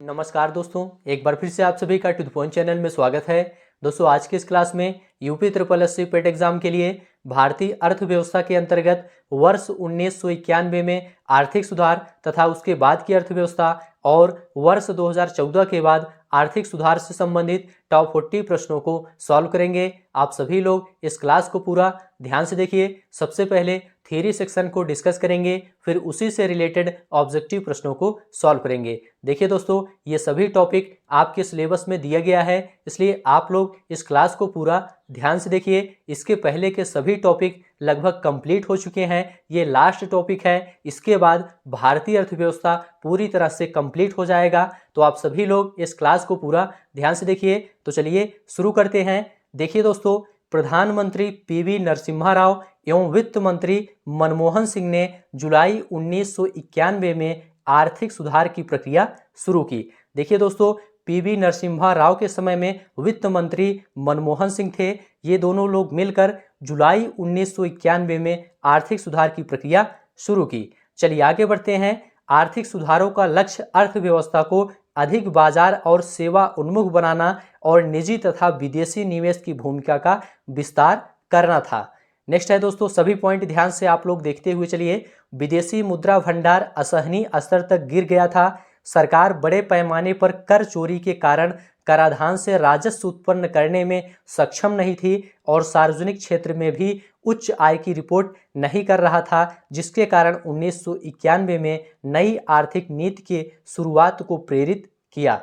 नमस्कार दोस्तों, एक बार फिर से आप सभी का टू द पॉइंट चैनल में स्वागत है। दोस्तों, आज की इस क्लास में यूपी ट्रिपल एससी पेट एग्जाम के लिए भारतीय अर्थव्यवस्था के अंतर्गत वर्ष 1991 में आर्थिक सुधार तथा उसके बाद की अर्थव्यवस्था और वर्ष 2014 के बाद आर्थिक सुधार से संबंधित टॉप 40 प्रश्नों को सॉल्व करेंगे। आप सभी लोग इस क्लास को पूरा ध्यान से देखिए। सबसे पहले थ्योरी सेक्शन को डिस्कस करेंगे, फिर उसी से रिलेटेड ऑब्जेक्टिव प्रश्नों को सॉल्व करेंगे। देखिए दोस्तों, ये सभी टॉपिक आपके सिलेबस में दिया गया है, इसलिए आप लोग इस क्लास को पूरा ध्यान से देखिए। इसके पहले के सभी टॉपिक लगभग कंप्लीट हो चुके हैं, ये लास्ट टॉपिक है। इसके बाद भारतीय अर्थव्यवस्था पूरी तरह से कंप्लीट हो जाएगा। तो आप सभी लोग इस क्लास को पूरा ध्यान से देखिए। तो चलिए शुरू करते हैं। देखिए दोस्तों, प्रधानमंत्री पीवी नरसिम्हा राव एवं वित्त मंत्री मनमोहन सिंह ने जुलाई 1991 में आर्थिक सुधार की प्रक्रिया शुरू की। देखिए दोस्तों, पीवी नरसिम्हा राव के समय में वित्त मंत्री मनमोहन सिंह थे। ये दोनों लोग मिलकर जुलाई 1991 में आर्थिक सुधार की प्रक्रिया शुरू की। चलिए आगे बढ़ते हैं। आर्थिक सुधारों का लक्ष्य अर्थव्यवस्था को अधिक बाजार और सेवा उन्मुख बनाना और निजी तथा विदेशी निवेश की भूमिका का विस्तार करना था। नेक्स्ट है दोस्तों, सभी पॉइंट ध्यान से आप लोग देखते हुए चलिए। विदेशी मुद्रा भंडार असहनीय स्तर तक गिर गया था। सरकार बड़े पैमाने पर कर चोरी के कारण कराधान से राजस्व उत्पन्न करने में सक्षम नहीं थी और सार्वजनिक क्षेत्र में भी उच्च आय की रिपोर्ट नहीं कर रहा था, जिसके कारण 1991 में नई आर्थिक नीति की शुरुआत को प्रेरित किया।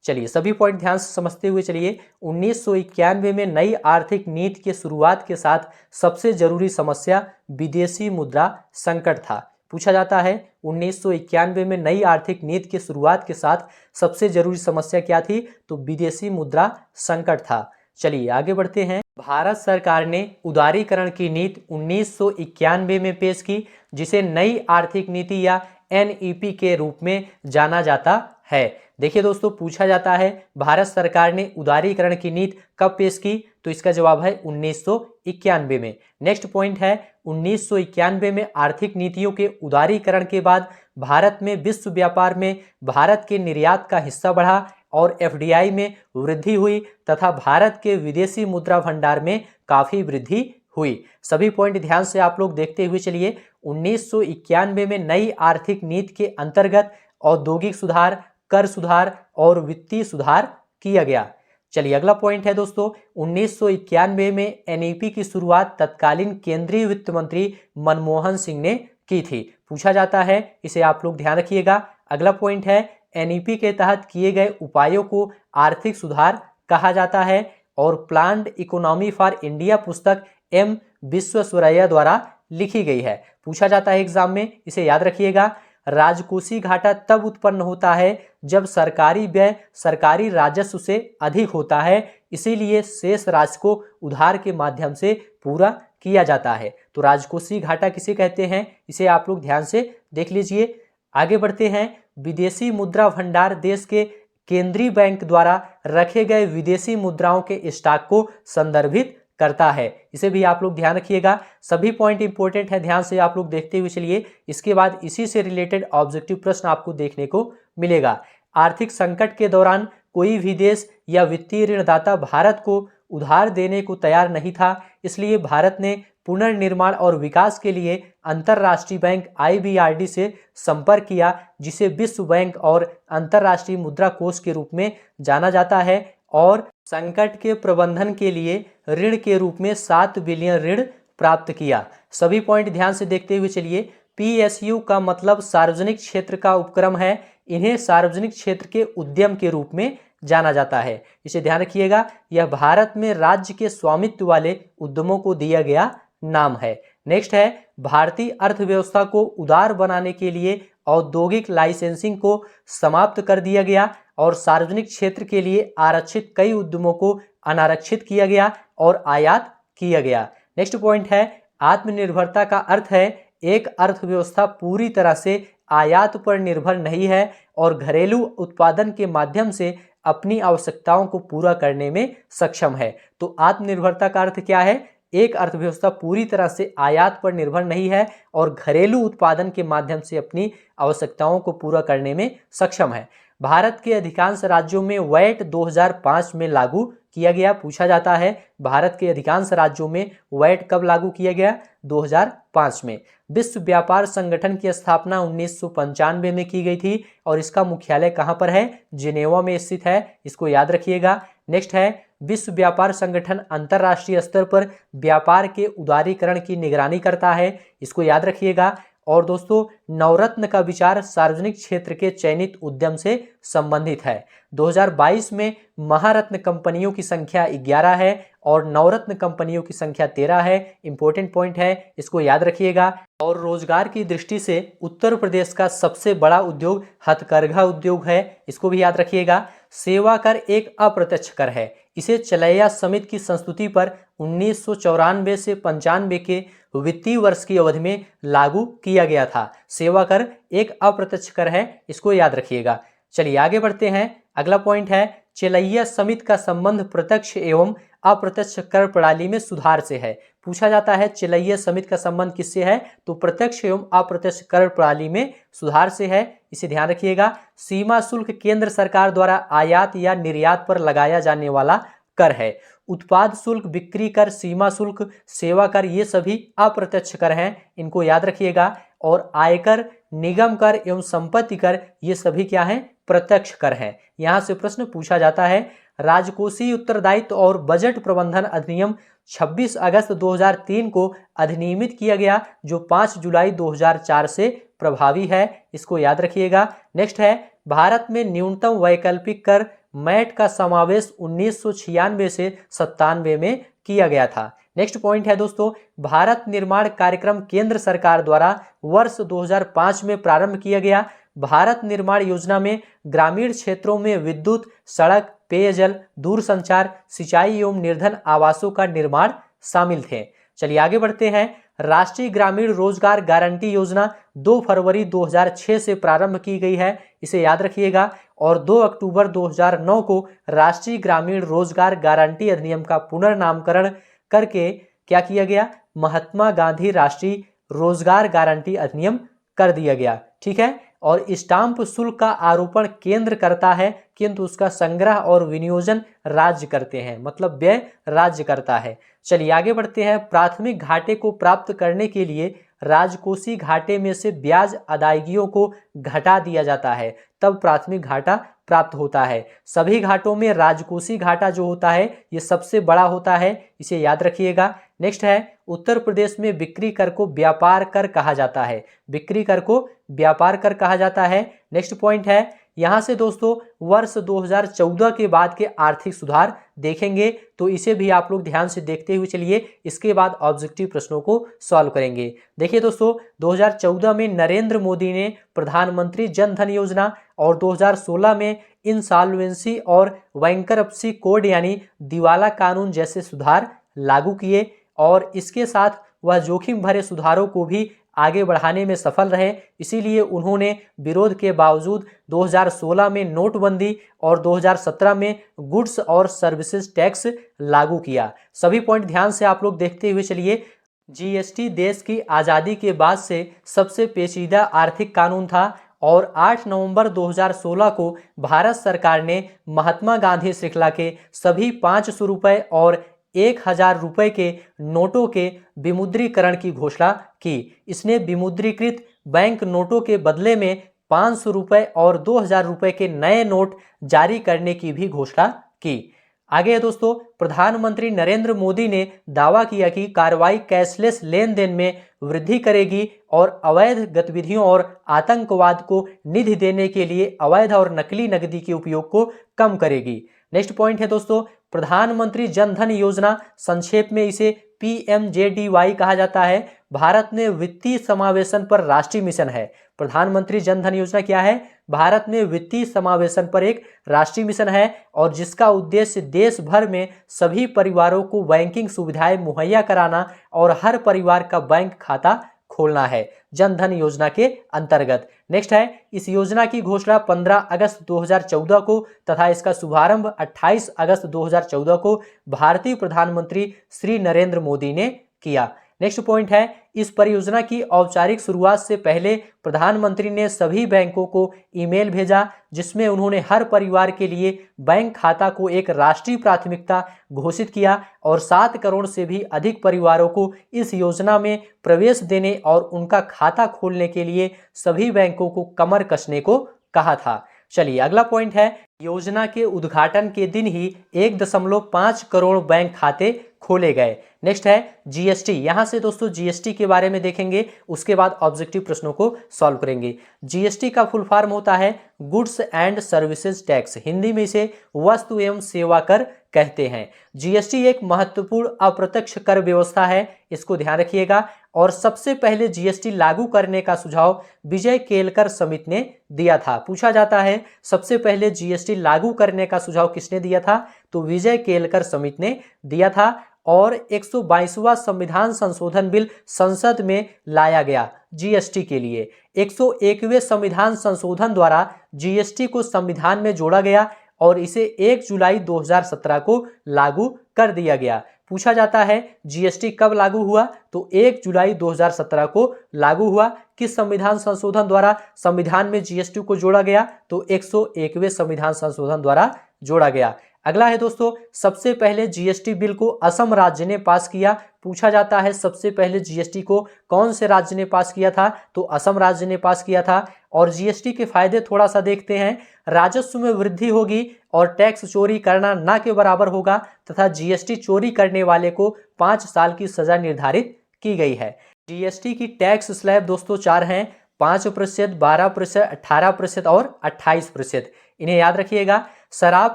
चलिए सभी पॉइंट ध्यान से समझते हुए चलिए। 1991 में नई आर्थिक नीति के शुरुआत के साथ सबसे जरूरी समस्या विदेशी मुद्रा संकट था। पूछा जाता है 1991 में नई आर्थिक नीति की शुरुआत के साथ सबसे जरूरी समस्या क्या थी? तो विदेशी मुद्रा संकट था। चलिए आगे बढ़ते हैं। भारत सरकार ने उदारीकरण की नीति 1991 में पेश की, जिसे नई आर्थिक नीति या एनईपी के रूप में जाना जाता है। देखिए दोस्तों, पूछा जाता है भारत सरकार ने उदारीकरण की नीति कब पेश की? तो इसका जवाब है 1991 में। नेक्स्ट पॉइंट है 1991 में आर्थिक नीतियों के उदारीकरण के बाद भारत में विश्व व्यापार में भारत के निर्यात का हिस्सा बढ़ा और एफडीआई में वृद्धि हुई तथा भारत के विदेशी मुद्रा भंडार में काफी वृद्धि हुई। सभी पॉइंट ध्यान से आप लोग देखते हुए चलिए। 1991 में नई आर्थिक नीति के अंतर्गत औद्योगिक सुधार, कर सुधार और वित्तीय सुधार किया गया। चलिए अगला पॉइंट है दोस्तों, 1991 में एनईपी की शुरुआत तत्कालीन केंद्रीय वित्त मंत्री मनमोहन सिंह ने की थी। पूछा जाता है, इसे आप लोग ध्यान रखिएगा। अगला पॉइंट है एनईपी के तहत किए गए उपायों को आर्थिक सुधार कहा जाता है और प्लान्ड इकोनॉमी फॉर इंडिया पुस्तक एम विश्वेश्वरैया द्वारा लिखी गई है। पूछा जाता है एग्जाम में, इसे याद रखिएगा। राजकोषीय घाटा तब उत्पन्न होता है जब सरकारी व्यय सरकारी राजस्व से अधिक होता है, इसीलिए शेष राशि को उधार के माध्यम से पूरा किया जाता है। तो राजकोषीय घाटा किसे कहते हैं, इसे आप लोग ध्यान से देख लीजिए। आगे बढ़ते हैं। विदेशी मुद्रा भंडार देश के केंद्रीय बैंक द्वारा रखे गए विदेशी मुद्राओं के स्टॉक को संदर्भित करता है। इसे भी आप लोग ध्यान रखिएगा। सभी पॉइंट इंपॉर्टेंट है, ध्यान से आप लोग देखते हुए चलिए। इसके बाद इसी से रिलेटेड ऑब्जेक्टिव प्रश्न आपको देखने को मिलेगा। आर्थिक संकट के दौरान कोई भी देश या वित्तीय ऋणदाता भारत को उधार देने को तैयार नहीं था, इसलिए भारत ने पुनर्निर्माण और विकास के लिए अंतर्राष्ट्रीय बैंक आईबीआरडी से संपर्क किया, जिसे विश्व बैंक और अंतर्राष्ट्रीय मुद्रा कोष के रूप में जाना जाता है, और संकट के प्रबंधन के लिए ऋण के रूप में 7 बिलियन ऋण प्राप्त किया। सभी पॉइंट ध्यान से देखते हुए चलिए। पीएसयू का मतलब सार्वजनिक क्षेत्र का उपक्रम है। इन्हें सार्वजनिक क्षेत्र के उद्यम के रूप में जाना जाता है। इसे ध्यान रखिएगा। यह भारत में राज्य के स्वामित्व वाले उद्यमों को दिया गया नाम है। नेक्स्ट है, भारतीय अर्थव्यवस्था को उदार बनाने के लिए औद्योगिक लाइसेंसिंग को समाप्त कर दिया गया और सार्वजनिक क्षेत्र के लिए आरक्षित कई उद्यमों को अनारक्षित किया गया और आयात किया गया। नेक्स्ट पॉइंट है, आत्मनिर्भरता का अर्थ है एक अर्थव्यवस्था पूरी तरह से आयात पर निर्भर नहीं है और घरेलू उत्पादन के माध्यम से अपनी आवश्यकताओं को पूरा करने में सक्षम है। तो आत्मनिर्भरता का अर्थ क्या है? एक अर्थव्यवस्था पूरी तरह से आयात पर निर्भर नहीं है और घरेलू उत्पादन के माध्यम से अपनी आवश्यकताओं को पूरा करने में सक्षम है। भारत के अधिकांश राज्यों में वैट 2005 में लागू किया गया। पूछा जाता है भारत के अधिकांश राज्यों में वैट कब लागू किया गया? 2005 में। विश्व व्यापार संगठन की स्थापना 1995 में की गई थी और इसका मुख्यालय कहां पर है? जिनेवा में स्थित है, इसको याद रखिएगा। नेक्स्ट है विश्व व्यापार संगठन अंतरराष्ट्रीय स्तर पर व्यापार के उदारीकरण की निगरानी करता है, इसको याद रखिएगा। और दोस्तों नवरत्न का विचार सार्वजनिक क्षेत्र के चयनित उद्यम से संबंधित है। 2022 में महारत्न कंपनियों की संख्या 11 है और नवरत्न कंपनियों की संख्या 13 है। इंपॉर्टेंट पॉइंट है, इसको याद रखिएगा। और रोजगार की दृष्टि से उत्तर प्रदेश का सबसे बड़ा उद्योग हथकरघा उद्योग है, इसको भी याद रखिएगा। सेवा कर एक अप्रत्यक्ष कर है, इसे चलैया समिति की संस्तुति पर 1994 से 95 के वित्तीय वर्ष की अवधि में लागू किया गया था। सेवा कर एक अप्रत्यक्ष कर है, इसको याद रखिएगा। चलिए आगे बढ़ते हैं। अगला पॉइंट है चलैया समिति का संबंध प्रत्यक्ष एवं अप्रत्यक्ष कर प्रणाली में सुधार से है। पूछा जाता है चलैया समिति का संबंध किससे है? तो प्रत्यक्ष एवं अप्रत्यक्ष कर प्रणाली में सुधार से है, इसे ध्यान रखिएगा। सीमा शुल्क केंद्र सरकार द्वारा आयात या निर्यात पर लगाया जाने वाला कर है। उत्पाद शुल्क, बिक्री कर, सीमा शुल्क, सेवा कर, ये सभी अप्रत्यक्ष कर हैं, इनको याद रखिएगा। और आयकर, निगम कर एवं संपत्ति कर, ये सभी क्या हैं? प्रत्यक्ष कर हैं। यहां से प्रश्न पूछा जाता है राजकोषीय उत्तरदायित्व और बजट प्रबंधन अधिनियम 26 अगस्त 2003 को अधिनियमित किया गया, जो 5 जुलाई 2004 से प्रभावी है, इसको याद रखिएगा। नेक्स्ट है भारत में न्यूनतम वैकल्पिक कर मैट का समावेश 1996 से 97 में किया गया था। नेक्स्ट पॉइंट है दोस्तों भारत निर्माण कार्यक्रम केंद्र सरकार द्वारा वर्ष 2005 में प्रारंभ किया गया। भारत निर्माण योजना में ग्रामीण क्षेत्रों में विद्युत, सड़क, पेयजल, दूरसंचार, सिंचाई एवं निर्धन आवासों का निर्माण शामिल थे। चलिए आगे बढ़ते हैं। राष्ट्रीय ग्रामीण रोजगार गारंटी योजना 2 फरवरी 2006 से प्रारंभ की गई है, इसे याद रखिएगा। और 2 अक्टूबर 2009 को राष्ट्रीय ग्रामीण रोजगार गारंटी अधिनियम का पुनर्नामकरण करके क्या किया गया? महात्मा गांधी राष्ट्रीय रोजगार गारंटी अधिनियम कर दिया गया। ठीक है। और स्टाम्प शुल्क का आरोपण केंद्र करता है, किंतु उसका संग्रह और विनियोजन राज्य करते हैं, मतलब व्यय राज्य करता है। चलिए आगे बढ़ते हैं। प्राथमिक घाटे को प्राप्त करने के लिए राजकोषीय घाटे में से ब्याज अदायगियों को घटा दिया जाता है, तब प्राथमिक घाटा प्राप्त होता है। सभी घाटों में राजकोषीय घाटा जो होता है ये सबसे बड़ा होता है, इसे याद रखिएगा। नेक्स्ट है उत्तर प्रदेश में बिक्री कर को व्यापार कर कहा जाता है। बिक्री कर को व्यापार कर कहा जाता है। नेक्स्ट पॉइंट है यहां से दोस्तों वर्ष 2014 के बाद के आर्थिक सुधार देखेंगे, तो इसे भी आप लोग ध्यान से देखते हुए चलिए, इसके बाद ऑब्जेक्टिव प्रश्नों को सॉल्व करेंगे। देखिए दोस्तों 2014 में नरेंद्र मोदी ने प्रधानमंत्री जन धन योजना और 2016 में इंसॉल्वेंसी और बैंकरप्सी कोड यानी दिवाला कानून जैसे सुधार लागू किए, और इसके साथ वह जोखिम भरे सुधारों को भी आगे बढ़ाने में सफल रहे। इसीलिए उन्होंने विरोध के बावजूद 2016 में नोटबंदी और 2017 में गुड्स और सर्विसेज टैक्स लागू किया। सभी पॉइंट ध्यान से आप लोग देखते हुए चलिए। जीएसटी देश की आज़ादी के बाद से सबसे पेचीदा आर्थिक कानून था और 8 नवंबर 2016 को भारत सरकार ने महात्मा गांधी श्रृंखला के सभी 500 रुपये और 1000 रुपये के नोटों के विमुद्रीकरण की घोषणा की। इसने विमुद्रीकृत बैंक नोटों के बदले में 500 रुपये और 2000 रुपये के नए नोट जारी करने की भी घोषणा की। आगे है दोस्तों प्रधानमंत्री नरेंद्र मोदी ने दावा किया कि कार्रवाई कैशलेस लेन देन में वृद्धि करेगी और अवैध गतिविधियों और आतंकवाद को निधि देने के लिए अवैध और नकली नकदी के उपयोग को कम करेगी। नेक्स्ट पॉइंट है दोस्तों प्रधानमंत्री जन धन योजना, संक्षेप में इसे PMJDY कहा जाता है, भारत में वित्तीय समावेशन पर राष्ट्रीय मिशन है। प्रधानमंत्री जन धन योजना क्या है? भारत में वित्तीय समावेशन पर एक राष्ट्रीय मिशन है और जिसका उद्देश्य देश भर में सभी परिवारों को बैंकिंग सुविधाएं मुहैया कराना और हर परिवार का बैंक खाता खोलना है जन धन योजना के अंतर्गत। नेक्स्ट है इस योजना की घोषणा 15 अगस्त 2014 को तथा इसका शुभारंभ 28 अगस्त 2014 को भारतीय प्रधानमंत्री श्री नरेंद्र मोदी ने किया। नेक्स्ट पॉइंट है, इस परियोजना की औपचारिक शुरुआत से पहले प्रधानमंत्री ने सभी बैंकों को ईमेल भेजा जिसमें उन्होंने हर परिवार के लिए बैंक खाता को एक राष्ट्रीय प्राथमिकता घोषित किया और 7 करोड़ से भी अधिक परिवारों को इस योजना में प्रवेश देने और उनका खाता खोलने के लिए सभी बैंकों को कमर कसने को कहा था। चलिए अगला पॉइंट है, योजना के उद्घाटन के दिन ही 1.5 करोड़ बैंक खाते खोले गए। नेक्स्ट है जीएसटी। यहां से दोस्तों जीएसटी के बारे में देखेंगे, उसके बाद ऑब्जेक्टिव प्रश्नों को सॉल्व करेंगे। जीएसटी का फुल फॉर्म होता है goods and services tax, Hindi में इसे वस्तु एवं सेवा कर कहते हैं। जीएसटी एक महत्वपूर्ण अप्रत्यक्ष कर व्यवस्था है, इसको ध्यान रखिएगा। और सबसे पहले जीएसटी लागू करने का सुझाव विजय केलकर समिति ने दिया था। पूछा जाता है सबसे पहले जीएसटी लागू करने का सुझाव किसने दिया था, तो विजय केलकर समिति ने दिया था। और 122वां संविधान संशोधन बिल संसद में लाया गया जीएसटी के लिए। 101वें संविधान संशोधन द्वारा जीएसटी को संविधान में जोड़ा गया और इसे 1 जुलाई 2017 को लागू कर दिया गया। पूछा जाता है जीएसटी कब लागू हुआ, तो 1 जुलाई 2017 को लागू हुआ। किस संविधान संशोधन द्वारा संविधान में जीएसटी को जोड़ा गया, तो 101वें संविधान संशोधन द्वारा जोड़ा गया। अगला है दोस्तों, सबसे पहले जीएसटी बिल को असम राज्य ने पास किया। पूछा जाता है सबसे पहले जीएसटी को कौन से राज्य ने पास किया था, तो असम राज्य ने पास किया था। और जीएसटी के फायदे थोड़ा सा देखते हैं, राजस्व में वृद्धि होगी और टैक्स चोरी करना ना के बराबर होगा तथा जीएसटी चोरी करने वाले को 5 साल की सजा निर्धारित की गई है। जीएसटी की टैक्स स्लैब दोस्तों 4 हैं, 5%, 12%, 18% और 28%। इन्हें याद रखिएगा। शराब,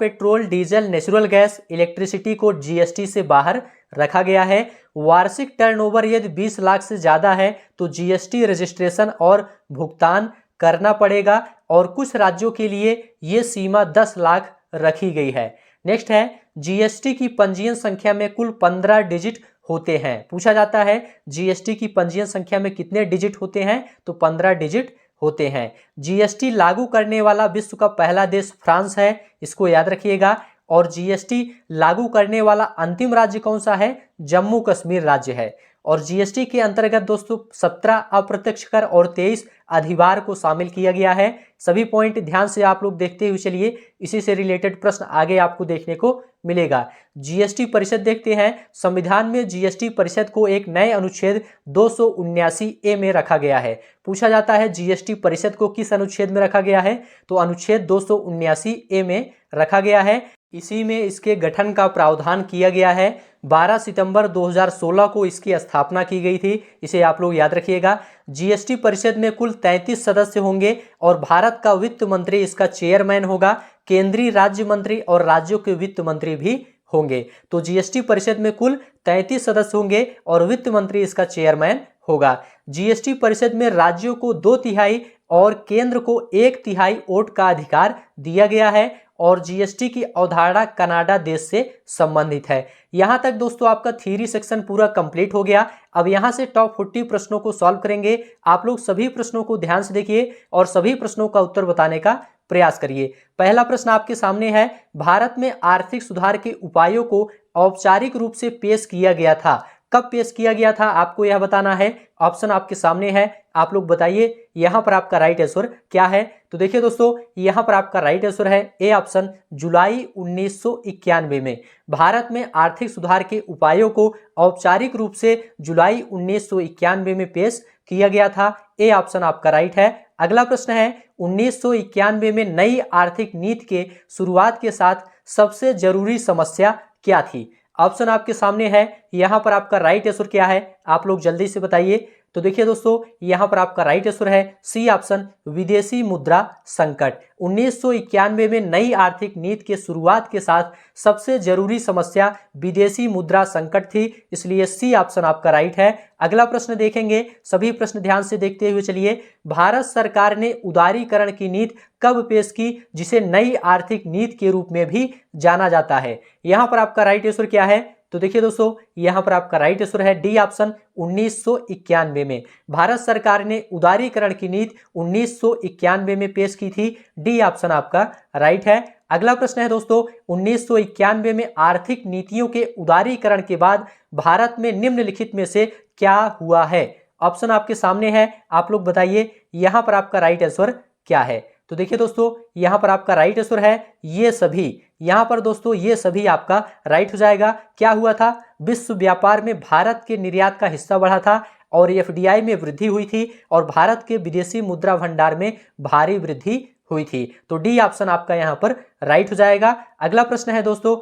petrol, diesel, natural gas, electricity को जीएसटी से बाहर रखा गया है। वार्षिक टर्नओवर यदि 20 लाख से ज्यादा है तो जीएसटी रजिस्ट्रेशन और भुगतान करना पड़ेगा और कुछ राज्यों के लिए ये सीमा 10 लाख रखी गई है। नेक्स्ट है, जीएसटी की पंजीयन संख्या में कुल 15 डिजिट होते हैं। पूछा जाता है जीएसटी की पंजीयन संख्या में कितने डिजिट होते हैं, तो 15 डिजिट होते हैं। जीएसटी लागू करने वाला विश्व का पहला देश फ्रांस है, इसको याद रखिएगा। और जीएसटी लागू करने वाला अंतिम राज्य कौन सा है, जम्मू कश्मीर राज्य है। और जीएसटी के अंतर्गत दोस्तों 17 अप्रत्यक्ष कर और 23 अधिभार को शामिल किया गया है। सभी पॉइंट ध्यान से आप लोग देखते हुए चलिए, इसी से रिलेटेड प्रश्न आगे आपको देखने को मिलेगा। जीएसटी परिषद देखते हैं। संविधान में जीएसटी परिषद को एक नए अनुच्छेद 279A में रखा गया है। पूछा जाता है जीएसटी परिषद को किस अनुच्छेद में रखा गया है, तो अनुच्छेद 279A में रखा गया है। इसी में इसके गठन का प्रावधान किया गया है। 12 सितंबर 2016 को इसकी स्थापना की गई थी, इसे आप लोग याद रखिएगा। जीएसटी परिषद में कुल 33 सदस्य होंगे और भारत का वित्त मंत्री इसका चेयरमैन होगा। केंद्रीय राज्य मंत्री और राज्यों के वित्त मंत्री भी होंगे। तो जीएसटी परिषद में कुल 33 सदस्य होंगे और वित्त मंत्री इसका चेयरमैन होगा। जीएसटी परिषद में राज्यों को 2/3 और केंद्र को 1/3 वोट का अधिकार दिया गया है। और जीएसटी की अवधारणा कनाडा देश से संबंधित है। यहां तक दोस्तों आपका थ्योरी सेक्शन पूरा कंप्लीट हो गया। अब यहां से टॉप 40 प्रश्नों को सॉल्व करेंगे। आप लोग सभी प्रश्नों को ध्यान से देखिए और सभी प्रश्नों का उत्तर बताने का प्रयास करिए। पहला प्रश्न आपके सामने है, भारत में आर्थिक सुधार के उपायों को औपचारिक रूप से पेश किया गया था। कब पेश किया गया था आपको यह बताना है। ऑप्शन आपके सामने है, आप लोग बताइए यहां पर आपका राइट आंसर क्या है। तो देखिए दोस्तों, यहां पर आपका राइट आंसर है ए ऑप्शन, जुलाई 1991 में भारत में आर्थिक सुधार के उपायों को औपचारिक रूप से जुलाई 1991 में पेश किया गया था। ए ऑप्शन आपका राइट है। अगला प्रश्न है, 1991 में नई आर्थिक नीति के शुरुआत के साथ सबसे जरूरी समस्या क्या थी। ऑप्शन आपके सामने है, यहां पर आपका राइट आंसर क्या है, आप लोग जल्दी से बताइए। तो देखिए दोस्तों, यहां पर आपका राइट आंसर है सी ऑप्शन, विदेशी मुद्रा संकट। 1991 में नई आर्थिक नीति के शुरुआत के साथ सबसे जरूरी समस्या विदेशी मुद्रा संकट थी, इसलिए सी ऑप्शन आपका राइट है। अगला प्रश्न देखेंगे, सभी प्रश्न ध्यान से देखते हुए चलिए। भारत सरकार ने उदारीकरण की नीति कब पेश की, जिसे नई आर्थिक नीति के रूप में भी जाना जाता है। यहां पर आपका राइट आंसर क्या है, तो देखिए दोस्तों, यहां पर आपका राइट आंसर है डी ऑप्शन, 1991 में भारत सरकार ने उदारीकरण की नीति 1991 में पेश की थी। डी ऑप्शन आपका राइट है। अगला प्रश्न है दोस्तों, 1991 में आर्थिक नीतियों के उदारीकरण के बाद भारत में निम्नलिखित में से क्या हुआ है? ऑप्शन आपके सामने है, आप लोग बताइए यहां पर आपका राइट आंसर क्या है। तो देखिए दोस्तों, यहां पर आपका राइट आंसर है ये सभी। यहां पर दोस्तों ये सभी आपका राइट हो जाएगा। क्या हुआ था? विश्व व्यापार में भारत के निर्यात का हिस्सा बढ़ा था और एफडीआई में वृद्धि हुई थी और भारत के विदेशी मुद्रा भंडार में भारी वृद्धि हुई थी। तो डी ऑप्शन आपका यहां पर राइट हो जाएगा। अगला प्रश्न है दोस्तों,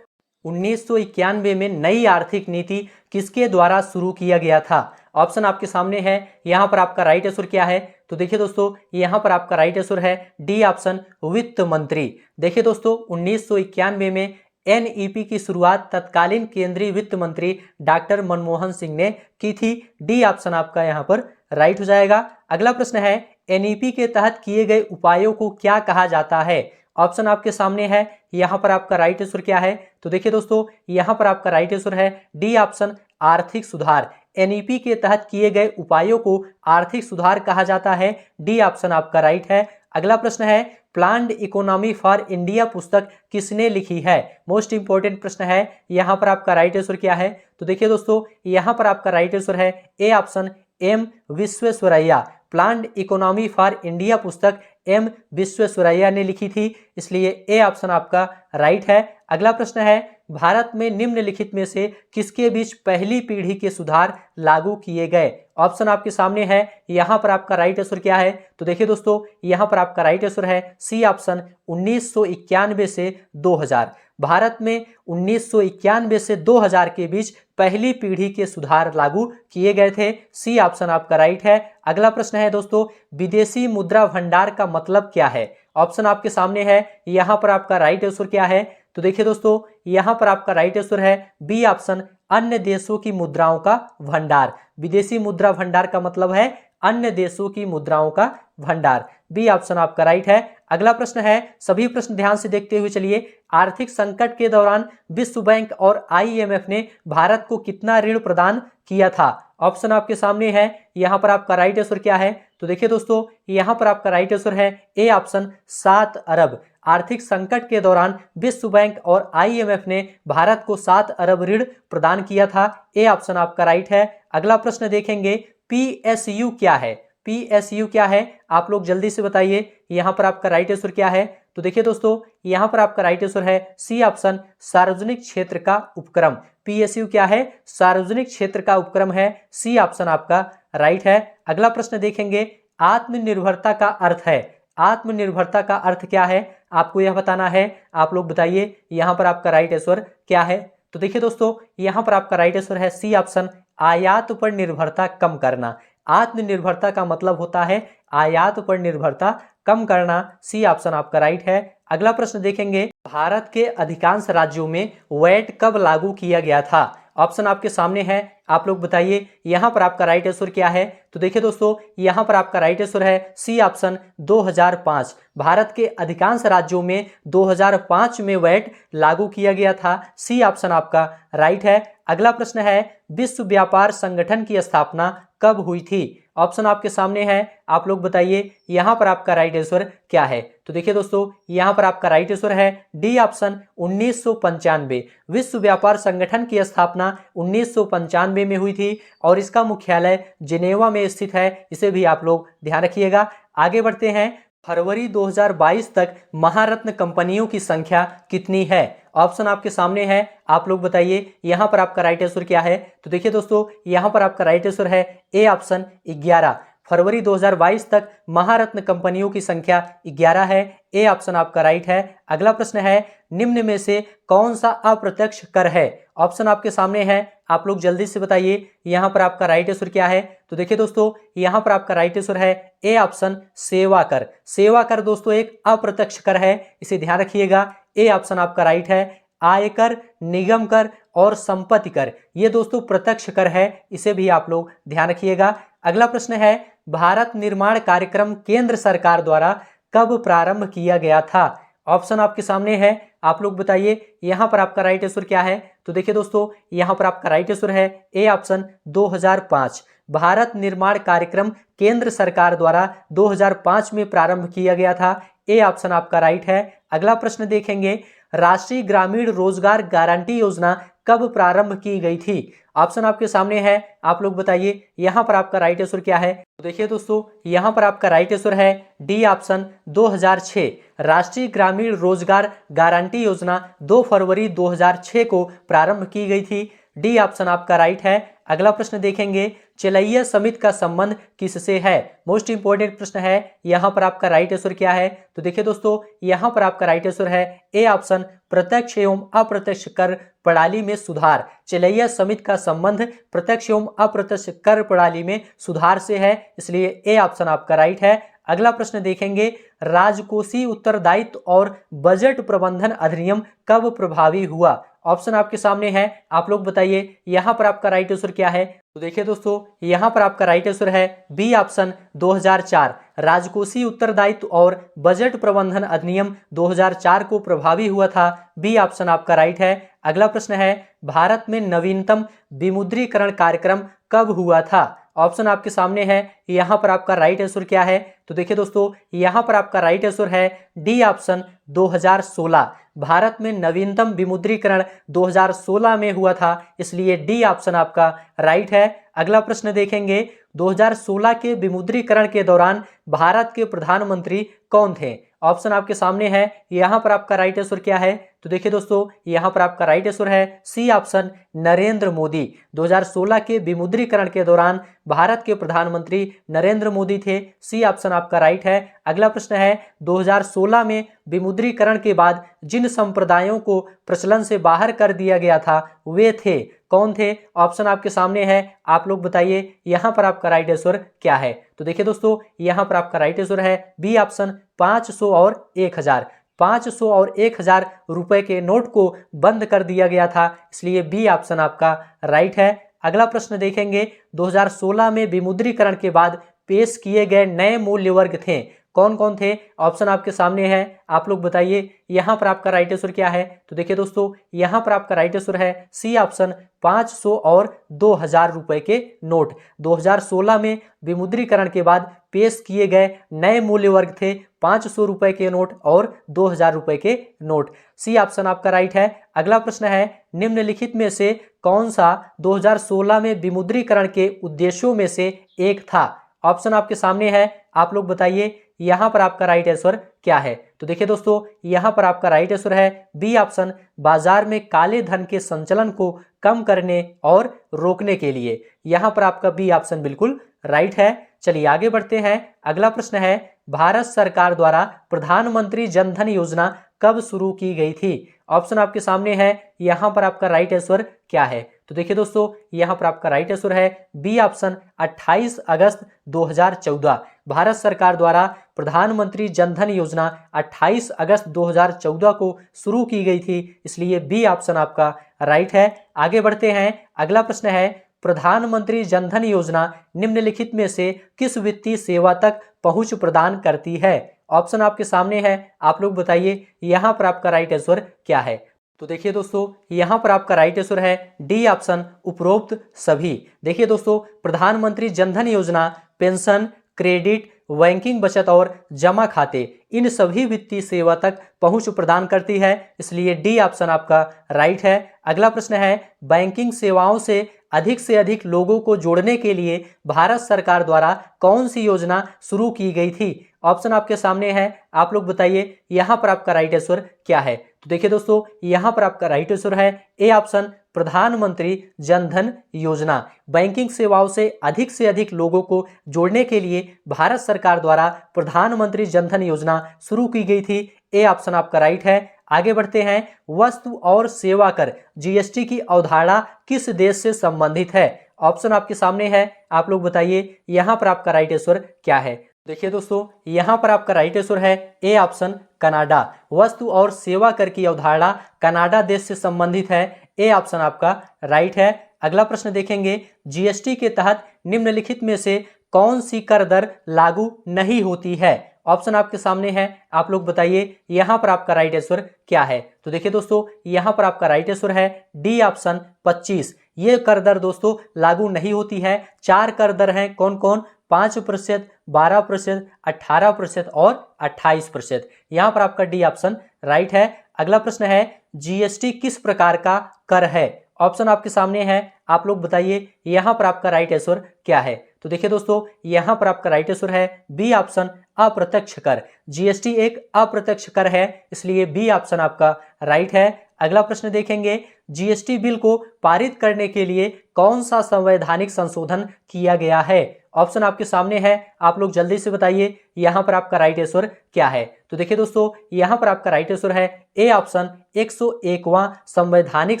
1991 में नई आर्थिक नीति किसके द्वारा शुरू किया गया था? ऑप्शन आपके सामने है, यहां पर आपका राइट आंसर क्या है? तो देखिए दोस्तों, यहां पर आपका राइट आंसर है डी ऑप्शन, वित्त मंत्री। देखिए दोस्तों, 1991 में एनईपी की शुरुआत तत्कालीन केंद्रीय वित्त मंत्री डॉक्टर मनमोहन सिंह ने की थी। डी ऑप्शन आपका यहां पर राइट हो जाएगा। अगला प्रश्न है, एनईपी के तहत किए गए उपायों को क्या कहा जाता है? ऑप्शन आपके सामने है, यहां पर आपका राइट आंसर क्या है? तो देखिए दोस्तों, यहां पर आपका राइट आंसर है डी ऑप्शन, आर्थिक सुधार। एनईपी के तहत किए गए उपायों को आर्थिक सुधार कहा जाता है। डी ऑप्शन आपका राइट है। अगला प्रश्न है, प्लान्ड इकोनॉमी फॉर इंडिया पुस्तक किसने लिखी है? मोस्ट इंपोर्टेंट प्रश्न है। यहां पर आपका राइट आंसर क्या है? तो देखिए दोस्तों, यहां पर आपका राइट आंसर है A option, M Visvesvaraya. Planned economy for India पुस्तक एम विश्वेश्वरैया ने लिखी थी, इसलिए ए ऑप्शन आपका राइट है। अगला प्रश्न है, भारत में निम्नलिखित में से किसके बीच पहली पीढ़ी के सुधार लागू किए गए? ऑप्शन आपके सामने है, यहां पर आपका राइट आंसर क्या है? तो देखिए दोस्तों, यहां पर आपका राइट आंसर है सी ऑप्शन, 1991 से 2000। भारत में 1991 से 2000 के बीच पहली पीढ़ी के सुधार लागू किए गए थे। सी ऑप्शन आपका राइट है। अगला प्रश्न है दोस्तों, विदेशी मुद्रा भंडार का मतलब क्या है? ऑप्शन आपके सामने है, यहां पर आपका राइट आंसर क्या है? तो देखिए दोस्तों, यहां पर आपका राइट आंसर है बी ऑप्शन, अन्य देशों की मुद्राओं का भंडार। विदेशी मुद्रा भंडार का मतलब है अन्य देशों की मुद्राओं का भंडार। बी ऑप्शन आपका राइट है। अगला प्रश्न है, सभी प्रश्न ध्यान से देखते हुए चलिए। आर्थिक संकट के दौरान विश्व बैंक और आईएमएफ ने भारत को कितना ऋण प्रदान किया था? ऑप्शन आपके सामने है, यहां पर आपका राइट आंसर क्या है? तो देखिए दोस्तों, यहां पर आपका राइट आंसर है ए ऑप्शन, 7 अरब। आर्थिक संकट के दौरान विश्व बैंक और आईएमएफ ने भारत को 7 अरब ऋण प्रदान किया था। ए ऑप्शन आपका राइट है। अगला प्रश्न देखेंगे, पीएसयू क्या है? पीएसयू क्या है? आप लोग जल्दी से बताइए, यहां पर आपका राइट आंसर क्या है? तो देखिए दोस्तों, यहां पर आपका राइट आंसर है सी ऑप्शन, सार्वजनिक क्षेत्र का उपक्रम। पीएसयू क्या है? सार्वजनिक क्षेत्र का उपक्रम है। सी ऑप्शन आपका राइट है। अगला प्रश्न देखेंगे, आत्मनिर्भरता का अर्थ है। आत्मनिर्भरता का अर्थ क्या है? आपको यह बताना है। आप लोग बताइए, यहां पर आपका राइट आंसर क्या है? तो देखिए दोस्तों, यहां पर आपका राइट आंसर है सी ऑप्शन, आयात पर निर्भरता कम करना। आत्मनिर्भरता का मतलब होता है आयात पर निर्भरता कम करना। सी ऑप्शन आपका राइट है। अगला प्रश्न देखेंगे, भारत के अधिकांश राज्यों में वैट कब लागू किया गया था? ऑप्शन आपके सामने है, आप लोग बताइए, यहां पर आपका राइट आंसर क्या है? तो देखिए दोस्तों, यहां पर आपका राइट आंसर है सी ऑप्शन, 2005। भारत के अधिकांश राज्यों में 2005 में वैट लागू किया गया था। सी ऑप्शन आपका राइट है। अगला प्रश्न है, विश्व व्यापार संगठन की स्थापना कब हुई थी? ऑप्शन आपके सामने है, आप लोग बताइए, यहां पर आपका राइट आंसर क्या है? तो देखिए दोस्तों, यहां पर आपका राइट आंसर है डी ऑप्शन, 1995। विश्व व्यापार संगठन की स्थापना 1995 में हुई थी और इसका मुख्यालय जिनेवा में स्थित है। इसे भी आप लोग ध्यान रखिएगा। आगे बढ़ते हैं, फरवरी 2022 तक महारत्न कंपनियों की संख्या कितनी है? ऑप्शन आपके सामने है, आप लोग बताइए, यहां पर आपका राइट आंसर क्या है? तो देखिए दोस्तों, यहां पर आपका राइट आंसर है ए ऑप्शन, 11। फरवरी 2022 तक महारत्न कंपनियों की संख्या 11 है। ए ऑप्शन आपका राइट है। अगला प्रश्न है, निम्न में से कौन सा अप्रत्यक्ष कर है? ऑप्शन आपके सामने है, आप लोग जल्दी से बताइए, यहां पर आपका राइट आंसर क्या है? तो देखिए दोस्तों, यहां पर आपका राइट आंसर है ए ऑप्शन, सेवा कर। सेवा कर दोस्तों एक अप्रत्यक्ष कर है, इसे ध्यान रखिएगा। ए ऑप्शन आपका राइट है। आयकर, निगम कर और संपत्ति कर, ये दोस्तों प्रत्यक्ष कर है, इसे भी आप लोग ध्यान रखिएगा। अगला प्रश्न है, भारत निर्माण कार्यक्रम केंद्र सरकार द्वारा कब प्रारंभ किया गया था? ऑप्शन आपके सामने है, आप लोग बताइए, यहां पर आपका राइट आंसर क्या है? तो देखिए दोस्तों, यहां पर आपका राइट आंसर है ए ऑप्शन, 2005। भारत निर्माण कार्यक्रम केंद्र सरकार द्वारा 2005 में प्रारंभ किया गया था। ए ऑप्शन आपका राइट है। अगला प्रश्न देखेंगे, राष्ट्रीय ग्रामीण रोजगार गारंटी योजना कब प्रारंभ की गई थी? ऑप्शन आपके सामने है, आप लोग बताइए यहां पर आपका राइट आंसर क्या है। तो देखिए दोस्तों, यहां पर आपका राइट आंसर है डी ऑप्शन 2006। राष्ट्रीय ग्रामीण रोजगार गारंटी योजना 2 फरवरी 2006 को प्रारंभ की गई थी। डी ऑप्शन आपका राइट है। अगला प्रश्न देखेंगे, चलैया समिति का संबंध किससे है? मोस्ट इंपोर्टेंट प्रश्न है, यहां पर आपका राइट आंसर क्या है? तो देखिए दोस्तों, यहां पर आपका राइट आंसर है ए ऑप्शन, प्रत्यक्ष एवं अप्रत्यक्ष कर प्रणाली में सुधार। चलैया समिति का संबंध प्रत्यक्ष एवं अप्रत्यक्ष कर प्रणाली में सुधार से है, इसलिए ए ऑप्शन आपका राइट है। अगला प्रश्न देखेंगे, राजकोषीय उत्तरदायित्व और बजट प्रबंधन अधिनियम कब प्रभावी हुआ? ऑप्शन आपके सामने है, आप लोग बताइए यहां पर आपका राइट आंसर क्या है। तो देखिए दोस्तों, यहां पर आपका राइट आंसर है बी ऑप्शन 2004। राजकोषीय उत्तरदायित्व और बजट प्रबंधन अधिनियम 2004 को प्रभावी हुआ था। बी ऑप्शन आपका राइट है। अगला प्रश्न है, भारत में नवीनतम विमुद्रीकरण कार्यक्रम कब हुआ था? ऑप्शन आपके सामने है, यहां पर आपका राइट आंसर क्या है? तो देखिए दोस्तों, यहां पर आपका राइट आंसर है डी ऑप्शन 2016। भारत में नवीनतम विमुद्रीकरण 2016 में हुआ था, इसलिए डी ऑप्शन आपका राइट है। अगला प्रश्न देखेंगे, 2016 के विमुद्रीकरण के दौरान भारत के प्रधानमंत्री कौन थे? ऑप्शन आपके सामने है, यहां पर आपका राइट आंसर क्या है? तो देखिए दोस्तों, यहां पर आपका राइट आंसर है सी ऑप्शन, नरेंद्र मोदी। 2016 के विमुद्रीकरण के दौरान भारत के प्रधानमंत्री नरेंद्र मोदी थे। सी ऑप्शन आपका राइट है। अगला प्रश्न है, 2016 में विमुद्रीकरण के बाद जिन संप्रदायों को प्रचलन से बाहर कर दिया गया था वे थे, कौन थे? ऑप्शन आपके सामने है, आप लोग बताइए यहां पर आपका राइट आंसर क्या है। तो देखिए दोस्तों, यहां पर आपका राइट आंसर है बी ऑप्शन, 500 और 1000। 500 और 1000 रुपए के नोट को बंद कर दिया गया था, इसलिए बी ऑप्शन आपका राइट है। अगला प्रश्न देखेंगे, 2016 में विमुद्रीकरण के बाद पेश किए गए नए मूल्य वर्ग थे, कौन कौन थे? ऑप्शन आपके सामने है, आप लोग बताइए यहां पर आपका राइट आंसर क्या है। तो देखिए दोस्तों, यहां पर आपका राइट आंसर है सी ऑप्शन, 500 और 2000 रुपए के नोट। 2016 में विमुद्रीकरण के बाद पेश किए गए नए मूल्य वर्ग थे 500 रुपए के नोट और 2000 रुपए के नोट। सी ऑप्शन आपका राइट है। अगला प्रश्न है, निम्नलिखित में से कौन सा 2016 में विमुद्रीकरण के उद्देश्यों में से एक था? ऑप्शन आपके सामने है, आप लोग बताइए यहां पर आपका राइट आंसर क्या है। तो देखिए दोस्तों, यहां पर आपका राइट आंसर है बी ऑप्शन, बाजार में काले धन के संचलन को कम करने और रोकने के लिए। यहां पर आपका बी ऑप्शन बिल्कुल राइट है। चलिए आगे बढ़ते हैं। अगला प्रश्न है, भारत सरकार द्वारा प्रधानमंत्री जन धन योजना कब शुरू की गई थी? ऑप्शन आपके सामने है, यहां पर आपका राइट आंसर क्या है? तो देखिए दोस्तों, यहां पर आपका राइट आंसर है बी ऑप्शन, 28 अगस्त 2014। भारत सरकार द्वारा प्रधानमंत्री जन धन योजना 28 अगस्त 2014 को शुरू की गई थी, इसलिए बी ऑप्शन आपका राइट है। आगे बढ़ते हैं। अगला प्रश्न है, प्रधानमंत्री जन धन योजना निम्नलिखित में से किस वित्तीय सेवा तक पहुंच प्रदान करती है? ऑप्शन आपके सामने है, आप लोग बताइए यहां पर आपका राइट आंसर क्या है। तो देखिए दोस्तों, यहां पर आपका राइट आंसर है डी ऑप्शन, उपरोक्त सभी। देखिए दोस्तों, प्रधानमंत्री जन धन योजना पेंशन, क्रेडिट, बैंकिंग, बचत और जमा खाते, इन सभी वित्तीय सेवा तक पहुंच प्रदान करती है, इसलिए डी ऑप्शन आपका राइट है। अगला प्रश्न है, बैंकिंग सेवाओं से अधिक लोगों को जोड़ने के लिए भारत सरकार द्वारा कौन सी योजना शुरू की गई थी? ऑप्शन आपके सामने है, आप लोग बताइए यहां पर आपका राइट आंसर क्या है। तो देखिए दोस्तों, यहां पर आपका राइट आंसर है ए ऑप्शन, प्रधानमंत्री जन धन योजना। बैंकिंग सेवाओं से अधिक लोगों को जोड़ने के लिए भारत सरकार द्वारा प्रधानमंत्री जन धन योजना शुरू की गई थी। ए ऑप्शन आपका राइट है। आगे बढ़ते हैं। वस्तु और सेवा कर जीएसटी की अवधारणा किस देश से संबंधित है? ऑप्शन आपके सामने है, आप लोग बताइए यहां पर आपका राइट आंसर क्या है। देखिए दोस्तों, यहां पर आपका राइट आंसर है ए ऑप्शन, कनाडा। वस्तु और सेवा कर की अवधारणा कनाडा देश से संबंधित है। ए ऑप्शन आपका राइट है। अगला प्रश्न देखेंगे, जीएसटी के तहत निम्नलिखित में से कौन सी कर दर लागू नहीं होती है? ऑप्शन आपके सामने है, आप लोग बताइए यहां पर आपका राइट आंसर क्या है। तो देखिए दोस्तों, यहां पर आपका राइट आंसर है डी ऑप्शन, 25। ये कर दर दोस्तों लागू नहीं होती है। 4 कर दर हैं, कौन कौन? 5%, 12%, 18% और 28%। यहां पर आपका डी ऑप्शन राइट है। अगला प्रश्न है जीएसटी किस प्रकार का कर है? ऑप्शन आपके सामने है, आप लोग बताइए यहां पर आपका राइट आंसर क्या है? तो देखिए दोस्तों, यहां पर आपका राइट आंसर है बी ऑप्शन, अप्रत्यक्ष कर। जीएसटी एक अप्रत्यक्ष कर है, इसलिए बी ऑप्शन आपका राइट है। अगला प्रश्न देखेंगे, जीएसटी बिल को पारित करने के लिए कौन सा संवैधानिक संशोधन किया गया है? ऑप्शन आपके सामने है, आप लोग जल्दी से बताइए यहां पर आपका राइट आंसर क्या है? तो देखिए दोस्तों, यहां पर आपका राइट आंसर है ए ऑप्शन, 101वां संवैधानिक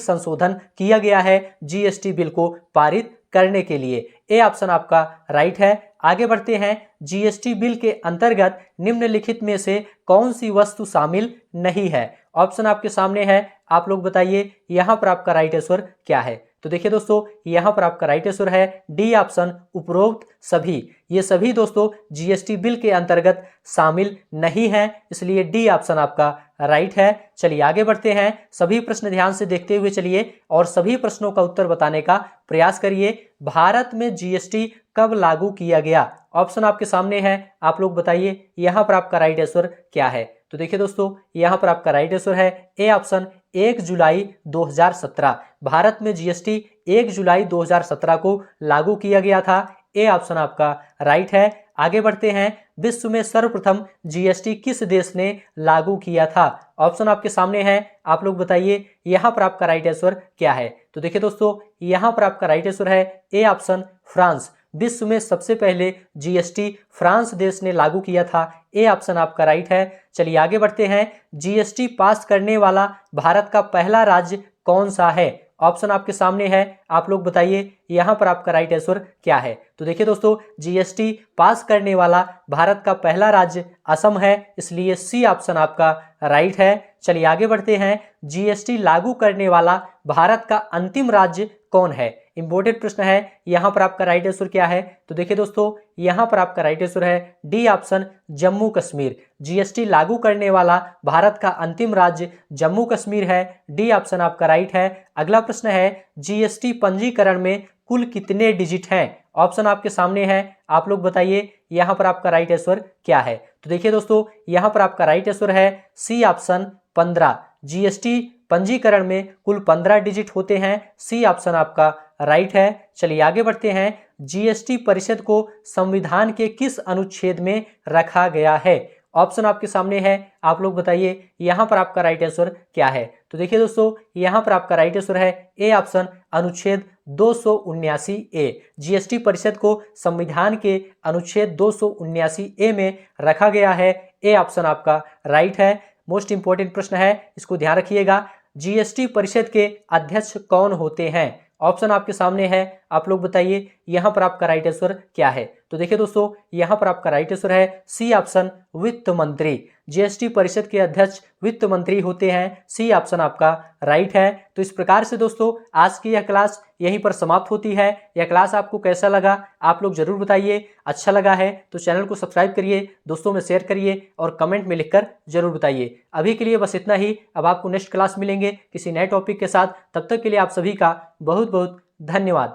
संशोधन किया गया है जीएसटी बिल को पारित करने के लिए। ए ऑप्शन आपका राइट है। आगे बढ़ते हैं, जीएसटी बिल के अंतर्गत निम्नलिखित में से कौन सी वस्तु शामिल नहीं है? ऑप्शन आपके सामने है, आप लोग बताइए यहां पर आपका राइट आंसर क्या है? तो देखिए दोस्तों, यहां पर आपका राइट आंसर है डी ऑप्शन, उपरोक्त सभी। ये सभी दोस्तों जीएसटी बिल के अंतर्गत शामिल नहीं है, इसलिए डी ऑप्शन आपका राइट है। चलिए आगे बढ़ते हैं, सभी प्रश्न ध्यान से देखते हुए चलिए और सभी प्रश्नों का उत्तर बताने का प्रयास करिए। भारत में जीएसटी कब लागू किया गया? ऑप्शन आपके सामने है, आप लोग बताइए यहां पर आपका राइट आंसर क्या है? तो देखिए दोस्तों, यहां पर आपका राइट आंसर है ए ऑप्शन, 1 जुलाई 2017। भारत में जीएसटी 1 जुलाई 2017 को लागू किया गया था। ए ऑप्शन आपका राइट है। आगे बढ़ते हैं, विश्व में सर्वप्रथम जीएसटी किस देश ने लागू किया था? ऑप्शन आपके सामने है, आप लोग बताइए यहां पर आपका राइट आंसर क्या है? तो देखिए दोस्तों, यहां पर आपका राइट आंसर है ए ऑप्शन, फ्रांस। विश्व में सबसे पहले जीएसटी फ्रांस देश ने लागू किया था। ए ऑप्शन आपका राइट है। चलिए आगे बढ़ते हैं, जीएसटी पास करने वाला भारत का पहला राज्य कौन सा है? ऑप्शन आपके सामने है, आप लोग बताइए यहां पर आपका राइट आंसर क्या है? तो देखिए दोस्तों, जीएसटी पास करने वाला भारत का पहला राज्य असम है, इसलिए सी ऑप्शन आपका राइट है। चलिए आगे बढ़ते हैं, जीएसटी लागू करने वाला भारत का अंतिम राज्य कौन है? इंपॉर्टेंट प्रश्न है, यहां पर आपका राइट आंसर क्या है? तो देखिए दोस्तों, यहां पर आपका राइट आंसर है D option, Jammu Kashmir. GST लागू करने वाला भारत का अंतिम राज्य जम्मू कश्मीर है। डी ऑप्शन आपका राइट है। अगला प्रश्न है, जीएसटी पंजीकरण में कुल कितने डिजिट हैं? ऑप्शन आपके सामने है, आप लोग बताइए यहां पर आपका राइट आंसर क्या है? तो देखिए दोस्तों, यहां पर आपका राइट आंसर है सी ऑप्शन, 15। जीएसटी पंजीकरण में कुल 15 डिजिट होते हैं। सी ऑप्शन आपका राइट है। चलिए आगे बढ़ते हैं, जीएसटी परिषद को संविधान के किस अनुच्छेद में रखा गया है? ऑप्शन आपके सामने है, आप लोग बताइए यहां पर आपका राइट आंसर क्या है? तो देखिए दोस्तों, यहां पर आपका राइट आंसर है ए ऑप्शन, अनुच्छेद 279 ए। जीएसटी परिषद को संविधान के अनुच्छेद 279 ए में रखा गया है। ए ऑप्शन आपका राइट है। मोस्ट इंपॉर्टेंट प्रश्न है, इसको ध्यान रखिएगा। जीएसटी परिषद के अध्यक्ष कौन होते हैं? ऑप्शन आपके सामने है, आप लोग बताइए यहां पर आपका राइट आंसर क्या है? तो देखिए दोस्तों, यहां पर आपका राइट आंसर है सी ऑप्शन, वित्त मंत्री। जीएसटी परिषद के अध्यक्ष वित्त मंत्री होते हैं। सी ऑप्शन आपका राइट है। तो इस प्रकार से दोस्तों, आज की यह क्लास यहीं पर समाप्त होती है। यह क्लास आपको कैसा लगा आप लोग जरूर बताइए। अच्छा लगा है तो चैनल को सब्सक्राइब करिए, दोस्तों में शेयर करिए और कमेंट में लिखकर जरूर बताइए। अभी के लिए बस इतना ही। अब आपको नेक्स्ट क्लास मिलेंगे किसी नए टॉपिक के साथ। तब तक के लिए आप सभी का बहुत बहुत धन्यवाद।